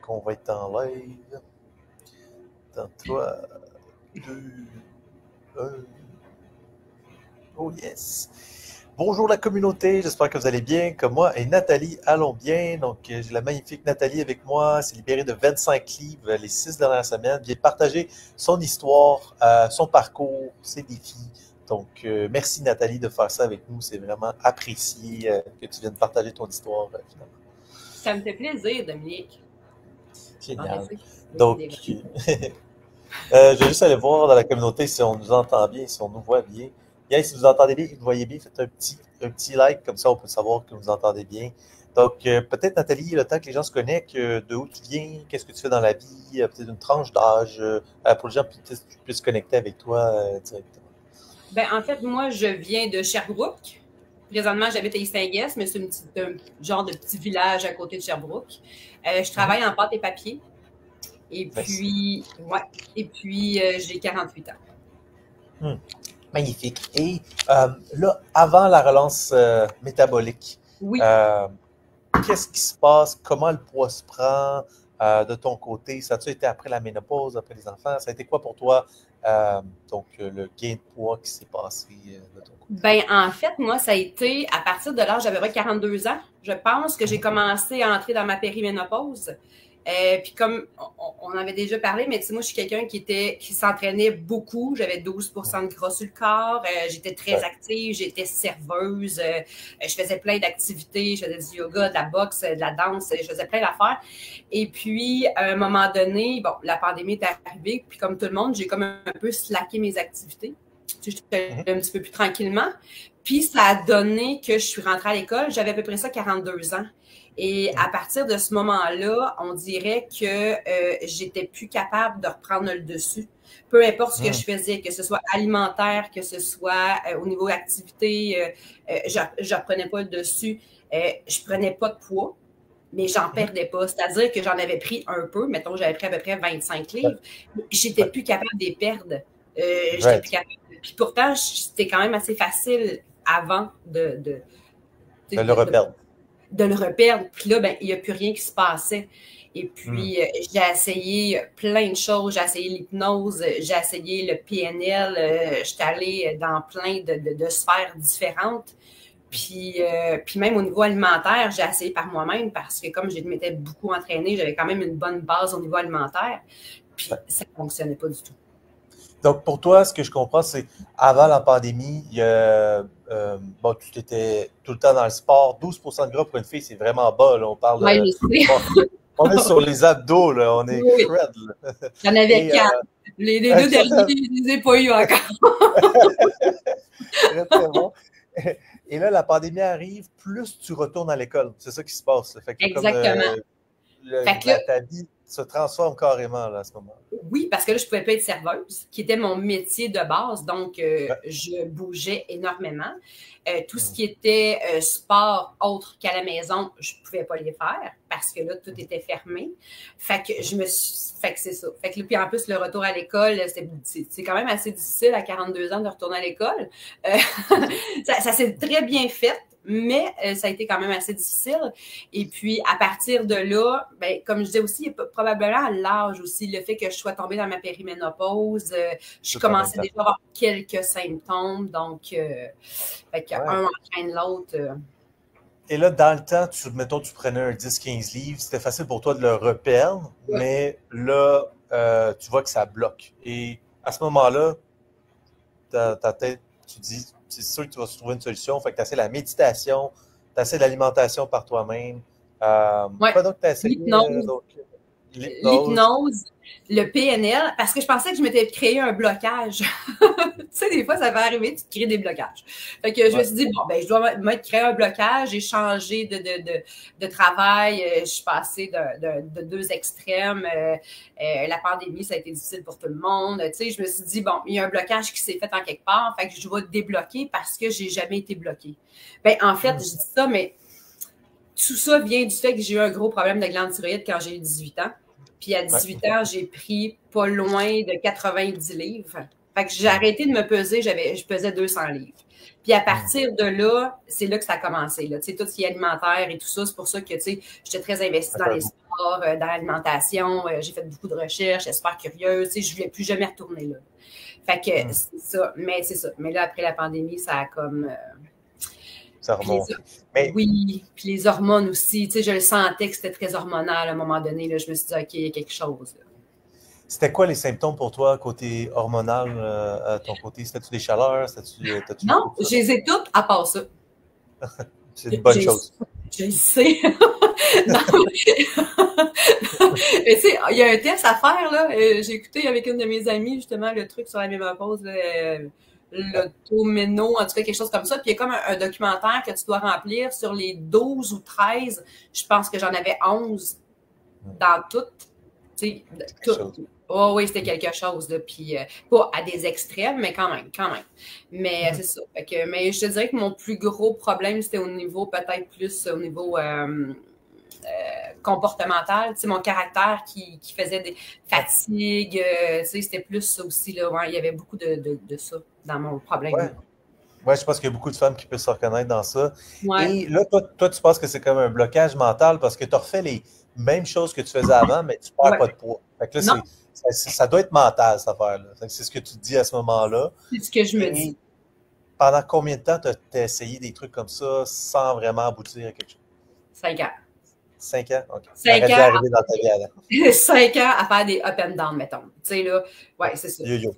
qu'on va être en live. Dans 3, 2, 1. Oh yes! Bonjour la communauté, j'espère que vous allez bien, comme moi et Nathalie allons bien. Donc, j'ai la magnifique Nathalie avec moi, s'est libérée de 25 livres les 6 dernières semaines, vient partager son histoire, son parcours, ses défis. Donc, merci Nathalie de faire ça avec nous, c'est vraiment apprécié que tu viennes partager ton histoire finalement. Ça me fait plaisir, Dominique. Génial. Donc, je vais juste aller voir dans la communauté si on nous entend bien, si on nous voit bien. Bien, si vous entendez bien, vous voyez bien, faites un petit like, comme ça on peut savoir que vous entendez bien. Donc, peut-être Nathalie, le temps que les gens se connectent, de où tu viens, qu'est-ce que tu fais dans la vie, peut-être une tranche d'âge, pour les gens qui puissent se connecter avec toi directement. Ben, en fait, moi, je viens de Sherbrooke. Présentement, j'habite à Istinguest, mais c'est un genre de petit village à côté de Sherbrooke. Je travaille en pâte et papier. Et puis, j'ai 48 ans. Magnifique. Et là, avant la relance métabolique, oui. Qu'est-ce qui se passe? Comment le poids se prend de ton côté? Ça a-tu été après la ménopause, après les enfants? Ça a été quoi pour toi, donc, le gain de poids qui s'est passé de ton côté? Ben, en fait, moi, ça a été à partir de l'âge d'à peu près 42 ans. Je pense que j'ai commencé à entrer dans ma périménopause. Puis comme on avait déjà parlé, mais tu sais, moi, je suis quelqu'un qui s'entraînait beaucoup. J'avais 12% de gras sur le corps. J'étais très active. J'étais serveuse. Je faisais plein d'activités. Je faisais du yoga, de la boxe, de la danse. Je faisais plein d'affaires. Et puis, à un moment donné, bon, la pandémie est arrivée. Puis comme tout le monde, j'ai comme un peu slacké mes activités. J'étais un petit peu plus tranquillement. Puis, ça a donné que je suis rentrée à l'école. J'avais à peu près ça 42 ans. Et à partir de ce moment-là, on dirait que j'étais plus capable de reprendre le dessus. Peu importe ce que je faisais, que ce soit alimentaire, que ce soit au niveau activité, je reprenais pas le dessus. Je prenais pas de poids, mais j'en perdais pas. C'est-à-dire que j'en avais pris un peu. Mettons, j'avais pris à peu près 25 livres. J'étais plus capable de les perdre. J'étais plus capable. Puis pourtant, c'était quand même assez facile avant de le reperdre. De le reperdre. Puis là, ben, il n'y a plus rien qui se passait. Et puis, j'ai essayé plein de choses. J'ai essayé l'hypnose, j'ai essayé le PNL. J'étais allée dans plein de sphères différentes. Puis même au niveau alimentaire, j'ai essayé par moi-même parce que comme je m'étais beaucoup entraînée, j'avais quand même une bonne base au niveau alimentaire. Puis ça ne fonctionnait pas du tout. Donc, pour toi, ce que je comprends, c'est avant la pandémie, bon, tu étais tout le temps dans le sport. 12% de gras pour une fille, c'est vraiment bas. Là. On parle de. On est sur les abdos, là. On est cred. J'en avais 4. Les deux derniers, je ne les ai pas eu encore. Très, très bon. Et là, la pandémie arrive, plus tu retournes à l'école. C'est ça qui se passe. Fait que exactement. Ta vie se transforme carrément là, à ce moment-là. Oui, parce que là, je ne pouvais pas être serveuse, qui était mon métier de base. Donc, je bougeais énormément. Tout ce qui était sport autre qu'à la maison, je ne pouvais pas les faire parce que là, tout était fermé. Fait que fait que c'est ça. Fait que là, puis en plus, le retour à l'école, c'est quand même assez difficile à 42 ans de retourner à l'école. Ça s'est très bien fait. Mais ça a été quand même assez difficile. Et puis, à partir de là, ben, comme je disais aussi, probablement à l'âge aussi, le fait que je sois tombée dans ma périménopause, je commençais déjà à avoir quelques symptômes. Donc, fait qu'un entraîne l'autre. Et là, dans le temps, mettons, tu prenais un 10-15 livres, c'était facile pour toi de le reperdre, mais là, tu vois que ça bloque. Et à ce moment-là, ta tête, tu dis, c'est sûr que tu vas trouver une solution. Fait que tu essaies la méditation, tu essaies l'alimentation par toi-même. Quoi donc tu essaies? L'hypnose, le PNL, parce que je pensais que je m'étais créé un blocage. Tu sais, des fois, ça va arriver, tu te crées des blocages. Fait que je me suis dit, bon, ben, je dois m'être créé un blocage, j'ai changé de travail, je suis passée de deux extrêmes. La pandémie, ça a été difficile pour tout le monde. Tu sais, je me suis dit, bon, il y a un blocage qui s'est fait en quelque part, fait que je dois débloquer parce que j'ai jamais été bloquée. Ben, en fait, je dis ça, mais tout ça vient du fait que j'ai eu un gros problème de glande thyroïde quand j'ai eu 18 ans. Puis à 18 ans, j'ai pris pas loin de 90 livres. Fait que j'ai arrêté de me peser, je pesais 200 livres. Puis à partir de là, c'est là que ça a commencé. Là. Tu sais, tout ce qui est alimentaire et tout ça, c'est pour ça que, tu sais, j'étais très investie dans les sports. rapport dans l'alimentation. J'ai fait beaucoup de recherches, j'étais super curieuse. Je ne voulais plus jamais retourner là. Fait que c'est ça. Mais c'est ça. Mais là, après la pandémie, ça a comme... ça remonte. Oui, puis les hormones aussi. Je le sentais que c'était très hormonal à un moment donné. Là, je me suis dit, OK, il y a quelque chose. C'était quoi les symptômes pour toi, côté hormonal, à ton côté? C'était-tu des chaleurs? Non, je les ai toutes à part ça. C'est une bonne chose. Je le sais. Non, mais tu sais, il y a un test à faire, là. J'ai écouté avec une de mes amies, justement, le truc sur la ménopause, l'automéno, en tout cas, quelque chose comme ça. Puis il y a comme un documentaire que tu dois remplir sur les 12 ou 13. Je pense que j'en avais 11 dans toutes. Tu sais, toutes. Oh oui, c'était quelque chose, là. Puis pas à des extrêmes, mais quand même. Mais c'est ça. Fait que, mais je te dirais que mon plus gros problème, c'était au niveau, peut-être plus au niveau comportemental. Tu sais, mon caractère qui faisait des fatigues. Tu sais, c'était plus ça aussi, là. Ouais, il y avait beaucoup de ça dans mon problème. Ouais, je pense qu'il y a beaucoup de femmes qui peuvent se reconnaître dans ça. Ouais. Et là, toi, tu penses que c'est comme un blocage mental parce que tu as refait les mêmes choses que tu faisais avant, mais tu ne perds pas de poids. Fait que là, ça doit être mental, cette affaire-là. C'est ce que tu te dis à ce moment-là. C'est ce que je me dis. Pendant combien de temps tu as essayé des trucs comme ça sans vraiment aboutir à quelque chose? 5 ans. 5 ans? OK. 5 ans. Arriver dans ta vie avant. 5 ans à faire des up and down, mettons. Tu sais, là, ouais, c'est ça. Yo-yo.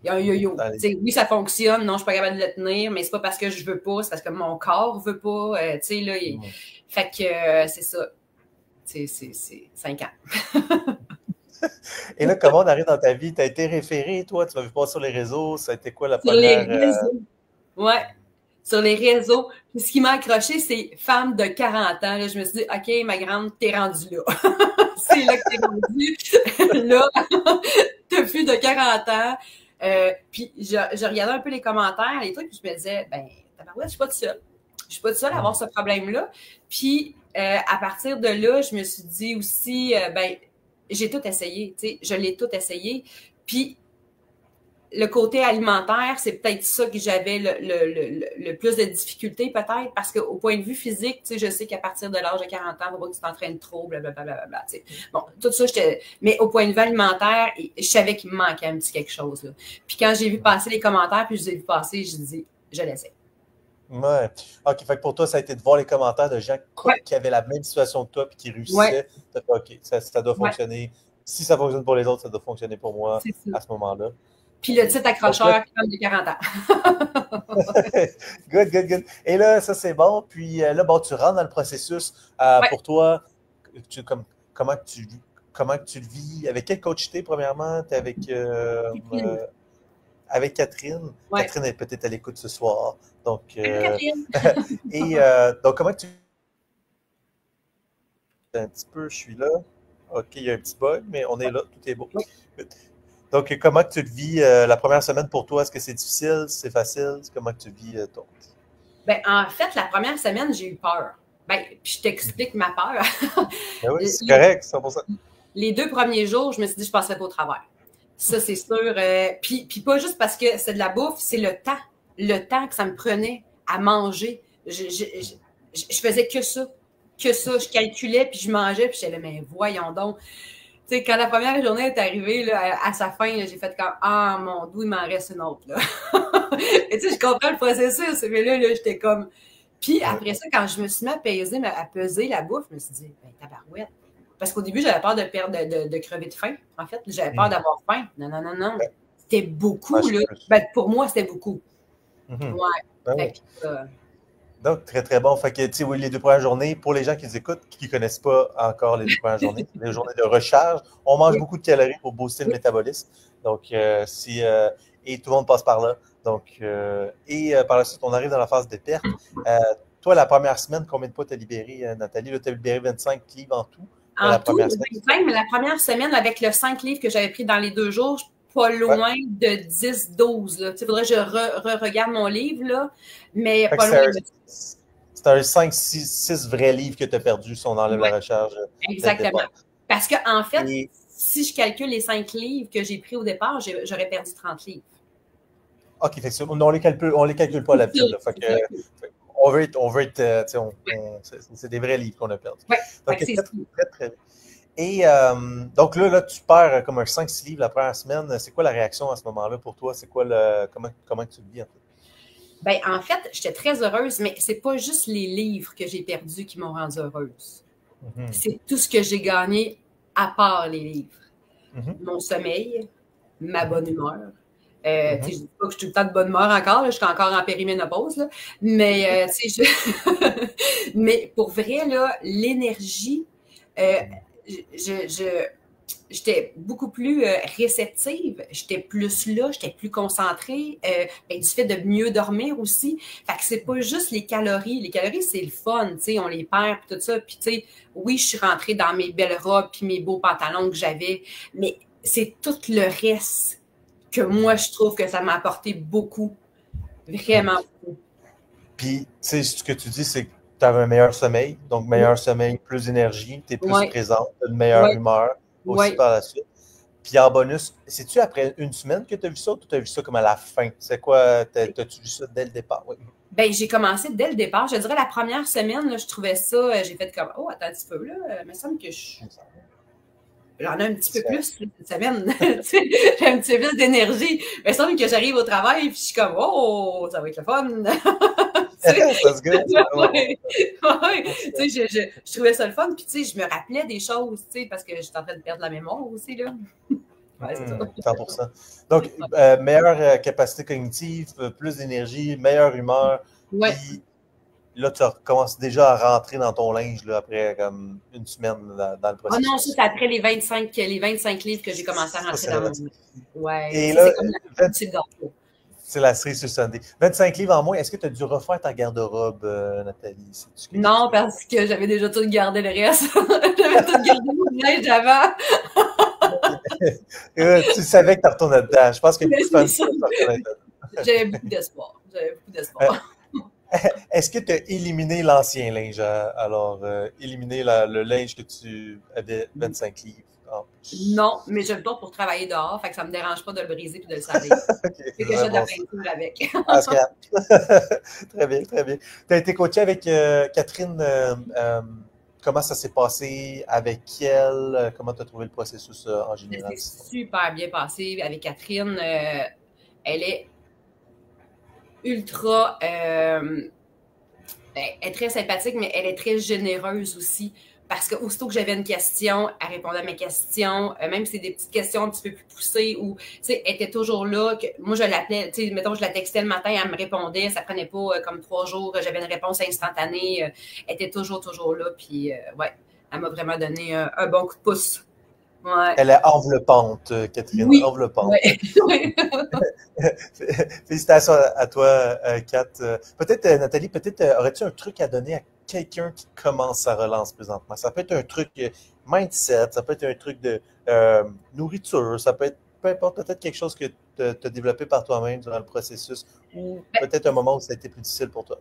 Il y a un yo-yo. Oui, ça fonctionne. Non, je suis pas capable de le tenir, mais c'est pas parce que je veux pas, c'est parce que mon corps veut pas. Tu sais, là, fait que c'est ça. C'est 5 ans. Et là, comment on arrive dans ta vie? Tu as été référé, toi? Tu m'as vu pas sur les réseaux? Ça a été quoi la première... Sur les réseaux. Ouais. Sur les réseaux. Puis ce qui m'a accroché, c'est femme de 40 ans. Là, je me suis dit, OK, ma grande, t'es rendue là. C'est là que t'es rendue. Là, t'as plus de 40 ans. Puis je regardais un peu les commentaires, les trucs, puis je me disais, tabarouette, je suis pas toute seule. Je suis pas toute seule à avoir ce problème-là. Puis à partir de là, je me suis dit aussi, j'ai tout essayé, tu sais, je l'ai tout essayé. Puis le côté alimentaire, c'est peut-être ça que j'avais le plus de difficultés peut-être, parce qu'au point de vue physique, tu sais, je sais qu'à partir de l'âge de 40 ans, il faut pas que tu t'entraînes trop, blablabla, tu sais. Bon, tout ça, mais au point de vue alimentaire, je savais qu'il me manquait un petit quelque chose, là. Puis quand j'ai vu passer les commentaires, puis je les ai vu passer, je dis, je l'essaie. Ouais. OK, fait que pour toi, ça a été de voir les commentaires de gens qui avaient la même situation que toi et qui réussissaient. Ouais. OK, ça doit fonctionner. Si ça fonctionne pour les autres, ça doit fonctionner pour moi à ce moment-là. Puis le titre accrocheur, femme de 40 ans. Good. Et là, ça, c'est bon. Puis là, bon, tu rentres dans le processus. Pour toi, comment tu le vis? Avec quel coach t'es, premièrement? T'es avec Catherine. Ouais. Catherine est peut-être à l'écoute ce soir. Donc, Catherine. Et donc, comment tu... Un petit peu, je suis là. OK, il y a un petit bug, mais on est là. Tout est beau. Oui. Donc, comment tu le vis la première semaine pour toi? Est-ce que c'est difficile? C'est facile? Comment tu le vis, toi? En fait, la première semaine, j'ai eu peur. Puis je t'explique ma peur. Oui, c'est correct, 100%. Les 2 premiers jours, je me suis dit, je passerai pas au travers. Ça, c'est sûr. Puis pas juste parce que c'est de la bouffe, c'est le temps. Le temps que ça me prenait à manger. Je faisais que ça. Je calculais, puis je mangeais, puis j'allais, mais voyons donc. Tu sais, quand la première journée est arrivée, là, à sa fin, là, j'ai fait comme, ah, mon Dieu, il m'en reste une autre, là. Et tu sais, je comprends le processus, mais là, j'étais comme... Puis après ça, quand je me suis mis à peser la bouffe, je me suis dit, tabarouette. Parce qu'au début, j'avais peur de perdre, de crever de faim, en fait. J'avais peur d'avoir faim. Non. C'était beaucoup, là. Pour moi, c'était beaucoup. Ouais. Donc, très, très bon. Fait que, tu sais, oui, les 2 premières journées, pour les gens qui nous écoutent, qui ne connaissent pas encore les 2 premières journées, les journées de recharge, on mange beaucoup de calories pour booster le métabolisme. Donc, et tout le monde passe par là. Donc, par la suite, on arrive dans la phase de perte. Toi, la première semaine, combien de poids tu as libéré, Nathalie? Là, tu as libéré 25 livres en tout. En tout, 25, mais la première semaine, avec le 5 livres que j'avais pris dans les 2 jours, pas loin de 10-12. Il faudrait que je regarde mon livre, là, mais pas loin de... C'est un 5-6 vrais livres que tu as perdus si on enlève la recharge. Exactement. Parce qu'en fait, si je calcule les 5 livres que j'ai pris au départ, j'aurais perdu 30 livres. OK, fait que on les calcule pas à la ville. on veut être c'est des vrais livres qu'on a perdus. Ouais, Donc, c'est très, très bien. Et donc là, tu perds comme un 5-6 livres la première semaine. C'est quoi la réaction à ce moment-là pour toi? C'est quoi comment tu le vis en fait? Ben, en fait, j'étais très heureuse, mais c'est pas juste les livres que j'ai perdus qui m'ont rendue heureuse. C'est tout ce que j'ai gagné à part les livres. Mon sommeil, ma bonne humeur. Je ne dis pas que je suis tout le temps de bonne humeur encore, là, je suis encore en périménopause, là, mais mais pour vrai, là, l'énergie, j'étais beaucoup plus réceptive, j'étais plus là, j'étais plus concentrée, du fait de mieux dormir aussi. Fait que c'est pas juste les calories. Les calories, c'est le fun, tu sais, on les perd puis tout ça. Puis tu sais, oui, je suis rentrée dans mes belles robes puis mes beaux pantalons que j'avais, mais c'est tout le reste que moi, je trouve que ça m'a apporté beaucoup. Vraiment beaucoup. Puis, tu sais, ce que tu dis, c'est que tu avais un meilleur sommeil. Donc, meilleur sommeil, plus d'énergie, tu es plus présente, tu as une meilleure humeur aussi par la suite. Puis, en bonus, c'est-tu après une semaine que tu as vu ça ou tu as vu ça comme à la fin? C'est quoi? T'as-tu vu ça dès le départ? Oui. Ben, j'ai commencé dès le départ. Je dirais la première semaine, là, je trouvais ça, j'ai fait comme, oh, attends un petit peu, là, il me semble que j'en ai un petit peu plus cette semaine. J'ai un petit peu plus d'énergie. Il me semble que j'arrive au travail et je suis comme, oh, ça va être le fun. That's good. Je trouvais ça le fun. Puis, tu sais, je me rappelais des choses, tu sais, parce que j'étais en train de perdre la mémoire aussi, là. Ouais, c'est ça. 100%. Donc, meilleure capacité cognitive, plus d'énergie, meilleure humeur. Ouais. Puis, là, tu commences déjà à rentrer dans ton linge là, après comme une semaine dans le processus. Ah non, ça, c'est après les 25 livres que j'ai commencé à rentrer dans mon linge. Ouais. Et là, c'est la cerise sur Sunday. 25 livres en moins, est-ce que tu as dû refaire ta garde-robe, Nathalie? Non, parce que j'avais déjà tout gardé le reste. J'avais tout gardé mon linge avant. Tu savais que tu retournais dedans. Je pense que beaucoup de femmes J'avais beaucoup d'espoir. Est-ce que tu as éliminé l'ancien linge? Alors, éliminé le linge que tu avais 25 livres? Non, mais je le porte pour travailler dehors, fait que ça me dérange pas de le briser et de le salir. C'est que j'ai de la peinture avec. Très bien, très bien. Tu as été coachée avec Catherine. Comment ça s'est passé? Avec elle? Comment tu as trouvé le processus en général? C'est super bien passé avec Catherine. Elle est ultra... elle est très sympathique, mais elle est très généreuse aussi. Parce que aussitôt que j'avais une question, elle répondait à mes questions, même si c'est des petites questions un petit peu plus poussées, ou, tu sais, elle était toujours là. Moi, je l'appelais, tu sais, mettons, je la textais le matin, elle me répondait, ça prenait pas comme 3 jours, j'avais une réponse instantanée. Elle était toujours là, puis, ouais, elle m'a vraiment donné un bon coup de pouce. Ouais. Elle est enveloppante, Catherine. Oui. Enveloppante. Oui. Félicitations à toi, Kat. Peut-être, Nathalie, aurais-tu un truc à donner à quelqu'un qui commence sa relance présentement? Ça peut être un truc mindset, ça peut être un truc de nourriture, ça peut être, peu importe, peut-être quelque chose que tu as développé par toi-même durant le processus ou peut-être un moment où ça a été plus difficile pour toi.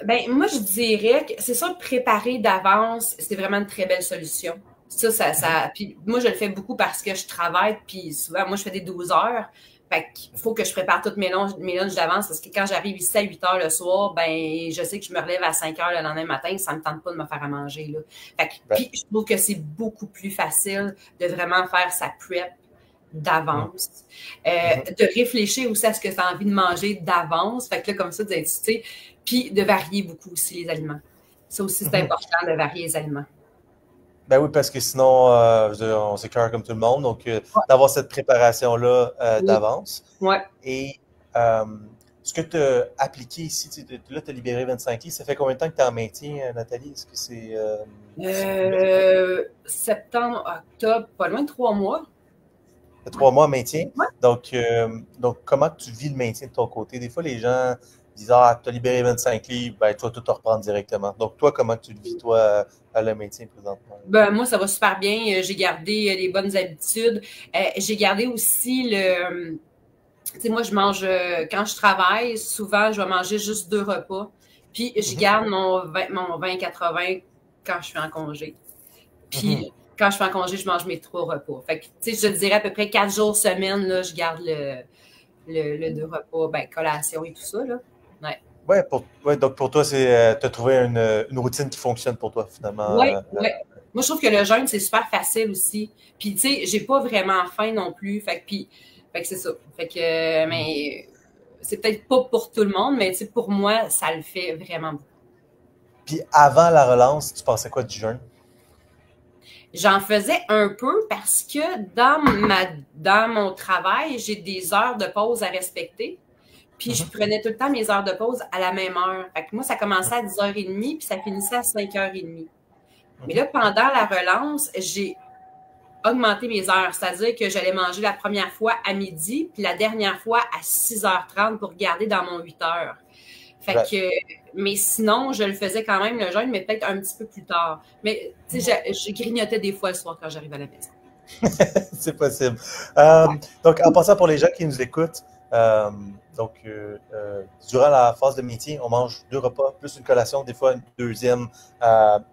Ben, moi, je dirais que c'est sûr, préparer d'avance, c'est vraiment une très belle solution. Ça, puis moi, je le fais beaucoup parce que je travaille, puis souvent, moi, je fais des 12 heures. Fait qu'il faut que je prépare toutes mes lunchs d'avance parce que quand j'arrive ici à 8 heures le soir, ben, je sais que je me relève à 5 heures le lendemain matin, ça me tente pas de me faire à manger, là. Fait que, puis je trouve que c'est beaucoup plus facile de vraiment faire sa prep d'avance, de réfléchir aussi à ce que tu as envie de manger d'avance. Fait que là, comme ça, tu sais, puis de varier beaucoup aussi les aliments. Ça aussi, c'est important de varier les aliments. Ben oui, parce que sinon, on s'écœure comme tout le monde. Donc, d'avoir cette préparation-là d'avance. Ouais. Et ce que tu as appliqué ici, là, tu as libéré 25 livres. Ça fait combien de temps que tu es en maintien, Nathalie? Est-ce que c'est... septembre, octobre, pas loin de 3 mois. 3 mois en maintien. Ouais. Donc, comment tu vis le maintien de ton côté? Des fois, les gens disent « Ah, tu as libéré 25 livres, ben, tu vas tout te reprendre directement. » Donc, toi, comment tu le vis, toi, à le maintien présentement? Ben, moi, ça va super bien. J'ai gardé les bonnes habitudes. J'ai gardé aussi le... Tu sais, moi, je mange... quand je travaille, souvent, je vais manger juste 2 repas. Puis, je garde mon 20-80 quand je suis en congé. Puis, quand je suis en congé, je mange mes 3 repas. Fait que, tu sais, je dirais à peu près 4 jours semaine, là, je garde le 2 repas, ben, collation et tout ça, là. Ouais. Ouais, donc pour toi, tu as trouvé une routine qui fonctionne pour toi, finalement. Oui, oui. Moi, je trouve que le jeûne, c'est super facile aussi. Puis, tu sais, j'ai pas vraiment faim non plus. Fait que c'est ça. Fait que, mais c'est peut-être pas pour tout le monde, mais tu sais, pour moi, ça le fait vraiment beaucoup. Puis avant la relance, tu pensais quoi du jeûne? J'en faisais un peu parce que dans mon travail, j'ai des heures de pause à respecter. Puis je Mhm. prenais tout le temps mes heures de pause à la même heure. Fait que moi, ça commençait à 10h30 puis ça finissait à 5h30. Mais Mhm. là, pendant la relance, j'ai augmenté mes heures. C'est-à-dire que j'allais manger la première fois à midi, puis la dernière fois à 6h30 pour garder dans mon 8h. Fait Right. que, mais sinon, je le faisais quand même le jeûne, mais peut-être un petit peu plus tard. Mais, tu sais, je grignotais des fois le soir quand j'arrivais à la maison. C'est possible. Donc, en passant pour les gens qui nous écoutent, euh, durant la phase de meeting, on mange 2 repas, plus une collation, des fois une deuxième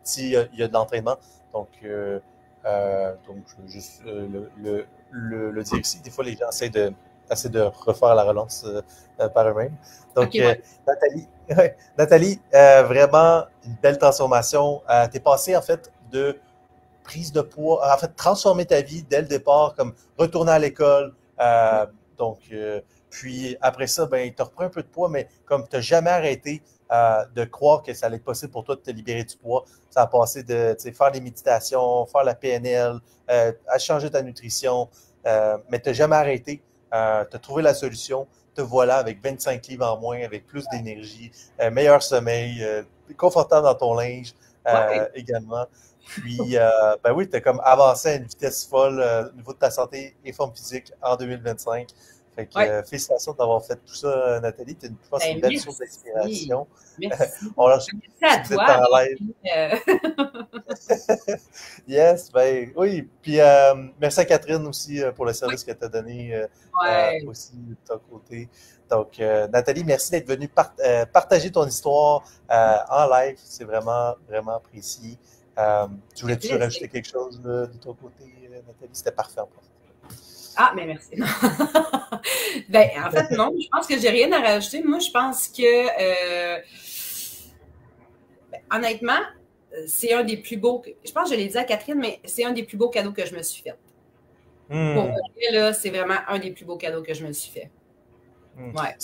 s'il y a de l'entraînement. Donc, je veux juste le dire ici. Des fois, les gens essaient de refaire la relance par eux-mêmes. OK, Donc, ouais. Nathalie, ouais, Nathalie, vraiment une belle transformation. T'es passée, en fait, de prise de poids, en fait, transformer ta vie dès le départ, comme retourner à l'école. Puis après ça, ben, tu reprends un peu de poids, mais comme tu n'as jamais arrêté de croire que ça allait être possible pour toi de te libérer du poids, ça a passé de faire des méditations, faire la PNL, à changer ta nutrition, mais tu n'as jamais arrêté. Tu as trouvé la solution. Te voilà avec 25 livres en moins, avec plus d'énergie, meilleur sommeil, confortable dans ton linge Ouais. également. Puis, ben oui, tu as comme avancé à une vitesse folle au niveau de ta santé et forme physique en 2025. Fait que Ouais. félicitations d'avoir fait tout ça, Nathalie. Je pense que c'est une Ben, belle source merci. d'inspiration. Merci. Alors, Merci à si vous êtes toi en d'avoir live, pris, yes, ben oui. Puis merci à Catherine aussi pour le Oui, service que tu as donné ouais. aussi de ton côté. Donc, Nathalie, merci d'être venue partager ton histoire en live. C'est vraiment, vraiment apprécié. Tu Ça fait voulais-tu plaisir. rajouter quelque chose de ton côté, Nathalie? C'était parfait en fait. Ah, mais merci. Ben, en fait, non, je pense que j'ai rien à rajouter. Moi, je pense que, honnêtement, c'est un des plus beaux, je pense que je l'ai dit à Catherine, mais c'est un des plus beaux cadeaux que je me suis fait. Pour Hmm, vrai, là, c'est vraiment un des plus beaux cadeaux que je me suis fait. hmm. Ouais.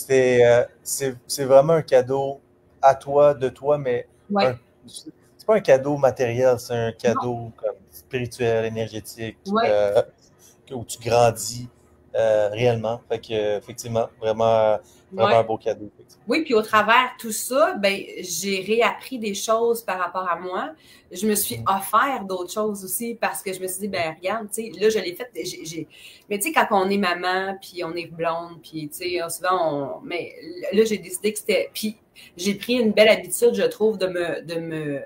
C'est vraiment un cadeau à toi, de toi, mais un, Ouais. c'est pas un cadeau matériel, c'est un Non. cadeau comme spirituel, énergétique, Ouais. où tu grandis réellement. Fait que, effectivement, vraiment, vraiment un Ouais. beau cadeau. Effectivement. Oui, puis au travers de tout ça, ben, j'ai réappris des choses par rapport à moi. Je me suis Mhm. offert d'autres choses aussi parce que je me suis dit, ben, regarde, tu sais, là, je l'ai fait. Mais tu sais, quand on est maman, puis on est blonde, puis tu sais, souvent, mais là, j'ai décidé que c'était. Puis j'ai pris une belle habitude, je trouve, de me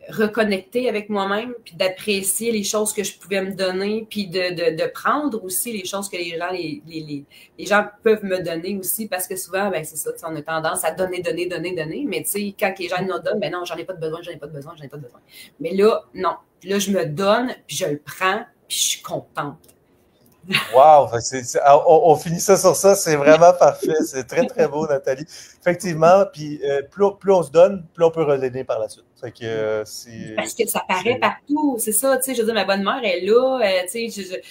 reconnecter avec moi-même, puis d'apprécier les choses que je pouvais me donner, puis de prendre aussi les choses que les gens peuvent me donner aussi, parce que souvent, ben c'est ça, on a tendance à donner, donner, donner, donner, mais tu sais, quand les gens nous donnent, ben non, j'en ai pas de besoin, j'en ai pas de besoin, j'en ai pas de besoin. Mais là, non. Là, je me donne, puis je le prends, puis je suis contente. Wow! On finit ça sur ça, c'est vraiment parfait. C'est très, très beau, Nathalie. Effectivement, puis plus on se donne, plus on peut redonner par la suite. Fait que Parce que ça paraît c'est- partout, c'est ça, tu sais, je veux dire, ma bonne mère est là, tu sais,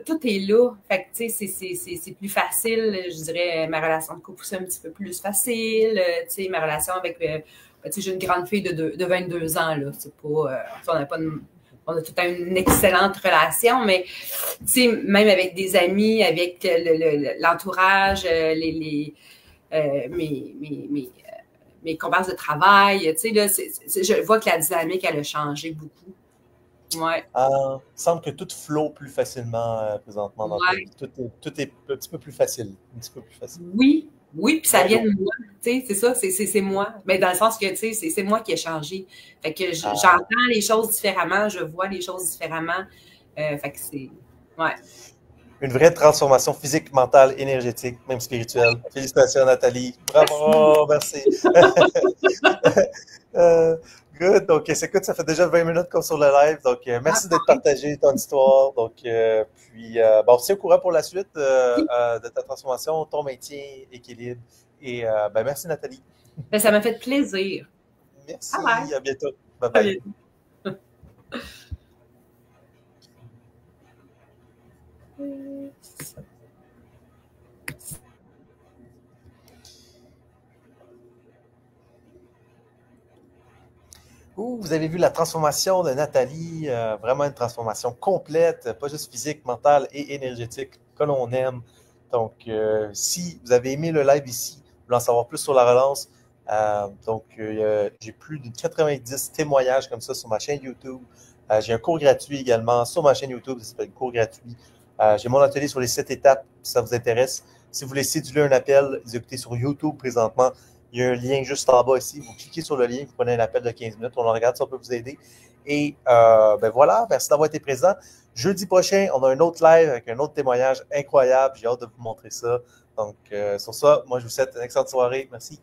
tout est là, fait que, tu sais, c'est plus facile, je dirais, ma relation de couple, c'est un petit peu plus facile, tu sais, ma relation avec, tu sais, j'ai une grande fille de 22 ans, là, c'est pas, on n'a pas on a tout le temps une excellente relation, mais, tu sais, même avec des amis, avec l'entourage, mes comparses de travail, tu sais, là, je vois que la dynamique, elle a changé beaucoup. Ouais, il semble que tout flot plus facilement présentement dans ta ouais, vie. Tout est un petit peu plus facile. Un petit peu plus facile. oui, oui, puis ça Moins vient lourd. de moi, tu sais, c'est ça, c'est moi. Mais dans le sens que, tu sais, c'est moi qui ai changé. Fait que Ah, j'entends les choses différemment, je vois les choses différemment. Fait que c'est, ouais. une vraie transformation physique, mentale, énergétique, même spirituelle. Félicitations, Nathalie. Merci. Bravo, merci. Euh, Good. Donc, écoute, ça fait déjà 20 minutes qu'on est sur le live. Donc, Ah, merci d'être partagé ton histoire. Donc, bon, on se tient au courant pour la suite oui. de ta transformation, ton maintien, équilibre. Et ben, merci, Nathalie. Ben, ça m'a fait plaisir. Merci, Bye bye. à bientôt. Bye À bye. bientôt. Ouh, vous avez vu la transformation de Nathalie, vraiment une transformation complète, pas juste physique, mentale et énergétique, que l'on aime. Donc, si vous avez aimé le live ici, vous voulez en savoir plus sur la relance, j'ai plus de 90 témoignages comme ça sur ma chaîne YouTube. J'ai un cours gratuit également sur ma chaîne YouTube, ça s'appelle cours gratuit. J'ai mon atelier sur les 7 étapes, si ça vous intéresse. Si vous voulez céduler un appel, vous écoutez sur YouTube présentement. Il y a un lien juste en bas ici. Vous cliquez sur le lien, vous prenez un appel de 15 minutes. On en regarde, ça peut vous aider. Et ben voilà, merci d'avoir été présent. Jeudi prochain, on a un autre live avec un autre témoignage incroyable. J'ai hâte de vous montrer ça. Donc, sur ça, moi, je vous souhaite une excellente soirée. Merci.